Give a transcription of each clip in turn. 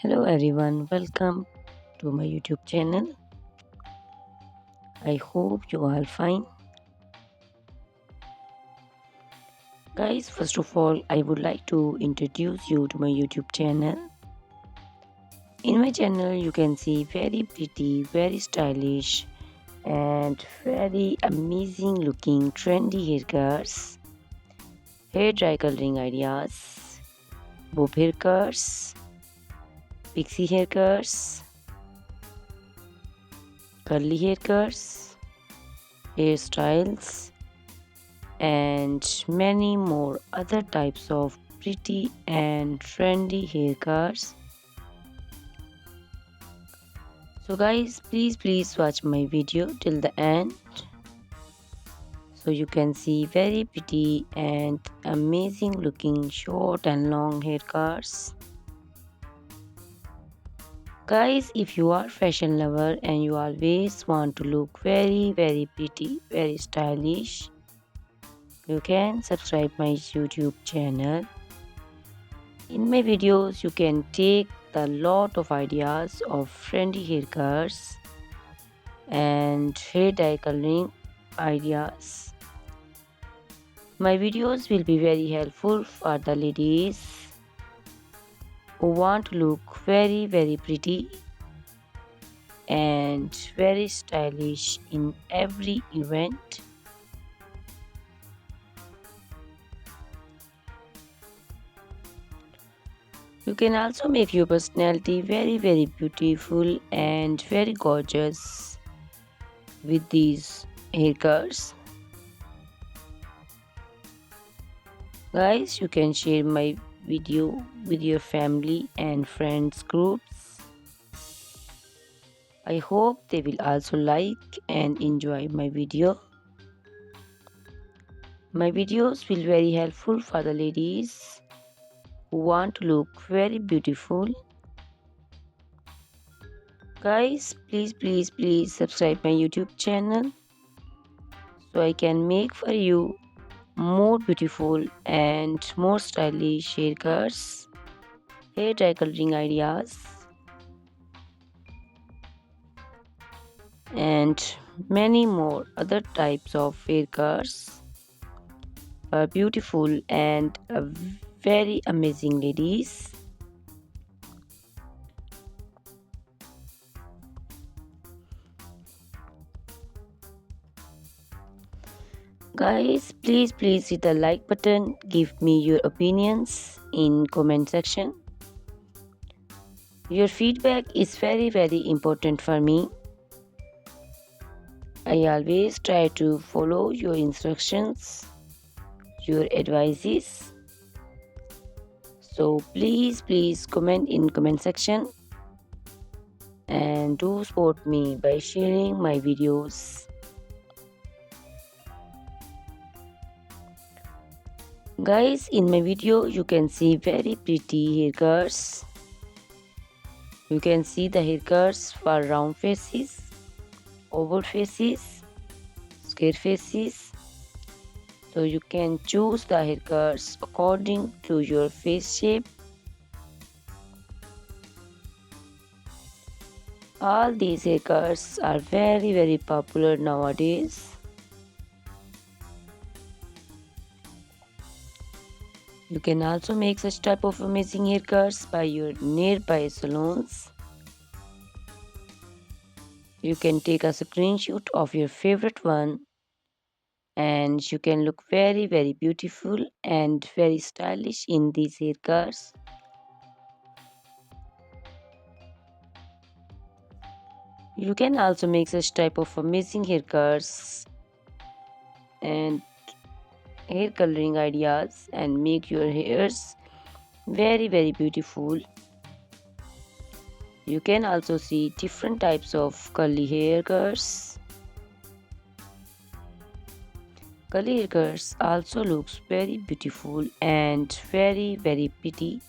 Hello everyone, welcome to my YouTube channel. I hope you are fine. Guys, first of all, I would like to introduce you to my YouTube channel. In my channel, you can see very pretty, very stylish, and very amazing looking trendy haircuts, hair dry coloring ideas, bob haircuts, pixie haircuts, curly haircuts, hairstyles, and many more other types of pretty and trendy haircuts. So guys, please watch my video till the end so you can see very pretty and amazing looking short and long haircuts. Guys, if you are fashion lover and you always want to look very pretty, very stylish, you can subscribe my YouTube channel. In my videos, you can take a lot of ideas of trendy haircuts and hair dye coloring ideas. My videos will be very helpful for the ladies who want to look very pretty and very stylish in every event. You can also make your personality very beautiful and very gorgeous with these haircuts. Guys, you can share my video with your family and friends groups. I hope they will also like and enjoy my video. My videos will very helpful for the ladies who want to look very beautiful. Guys, please subscribe my YouTube channel so I can make for you more beautiful and more stylish haircuts, hair dye coloring ideas, and many more other types of haircuts for beautiful and very amazing ladies. Guys, please hit the like button. Give me your opinions in comment section. Your feedback is very important for me. I always try to follow your instructions, your advices. So please comment in comment section and do support me by sharing my videos. Guys, in my video you can see very pretty haircuts. You can see the haircuts for round faces, oval faces, square faces. So you can choose the haircuts according to your face shape. All these haircuts are very popular nowadays. You can also make such type of amazing haircuts by your nearby salons. You can take a screenshot of your favorite one and you can look very beautiful and very stylish in these haircuts. You can also make such type of amazing haircuts and hair coloring ideas and make your hairs very beautiful. You can also see different types of curly haircuts. Curly haircuts also looks very beautiful and very pretty.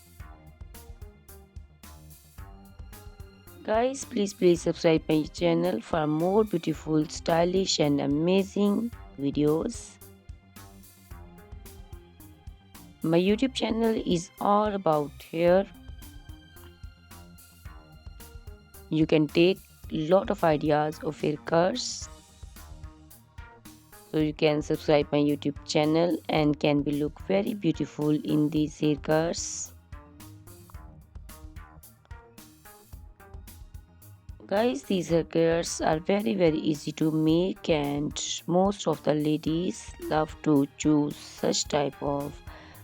Guys, please subscribe my channel for more beautiful, stylish and amazing videos. My YouTube channel is all about hair. You can take lot of ideas of haircuts. So you can subscribe my YouTube channel and can be look very beautiful in these haircuts. Guys, these haircuts are very easy to make, and most of the ladies love to choose such type of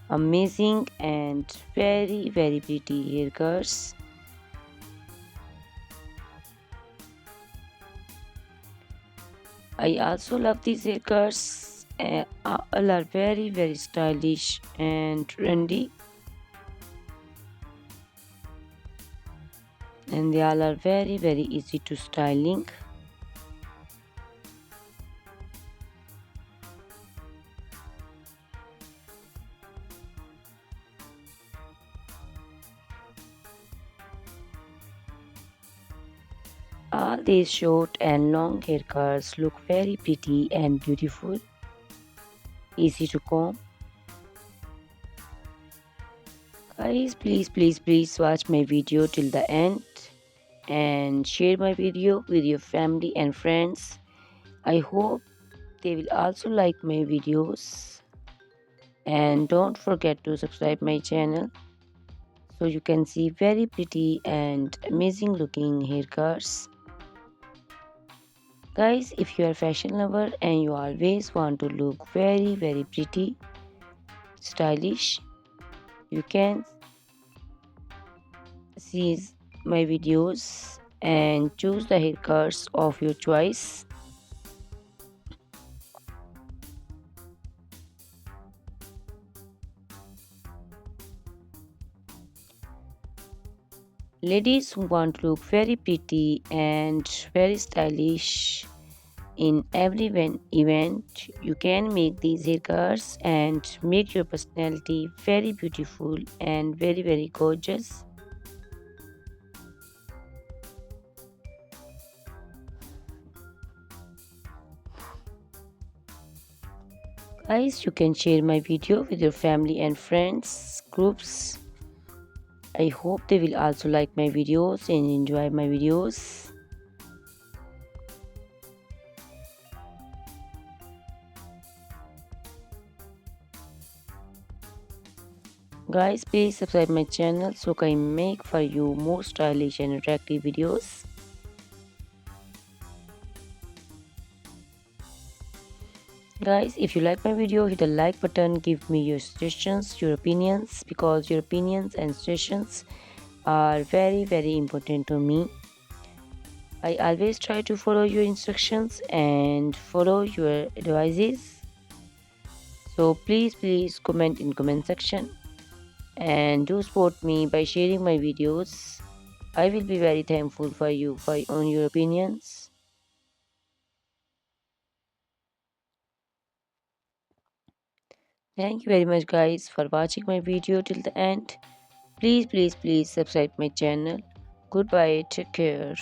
amazing and very pretty haircuts. I also love these haircuts. All are very stylish and trendy, and they all are very easy to styling. All these short and long haircuts look very pretty and beautiful, easy to comb. Guys, please watch my video till the end and share my video with your family and friends. I hope they will also like my videos, and don't forget to subscribe my channel so you can see very pretty and amazing looking haircuts. Guys, if you are fashion lover and you always want to look very pretty, stylish, you can see my videos and choose the haircuts of your choice. Ladies who want to look very pretty and very stylish in every event, you can make these haircuts and make your personality very beautiful and very gorgeous. Guys, you can share my video with your family and friends groups. I hope they will also like my videos and enjoy my videos. Guys, please subscribe my channel so I can make for you more stylish and attractive videos. Guys, if you like my video, hit the like button, give me your suggestions, your opinions, because your opinions and suggestions are very important to me. I always try to follow your instructions and follow your advices. So please comment in comment section and do support me by sharing my videos. I will be very thankful for you on your opinions. Thank you very much guys for watching my video till the end. Please subscribe my channel. Goodbye, take care.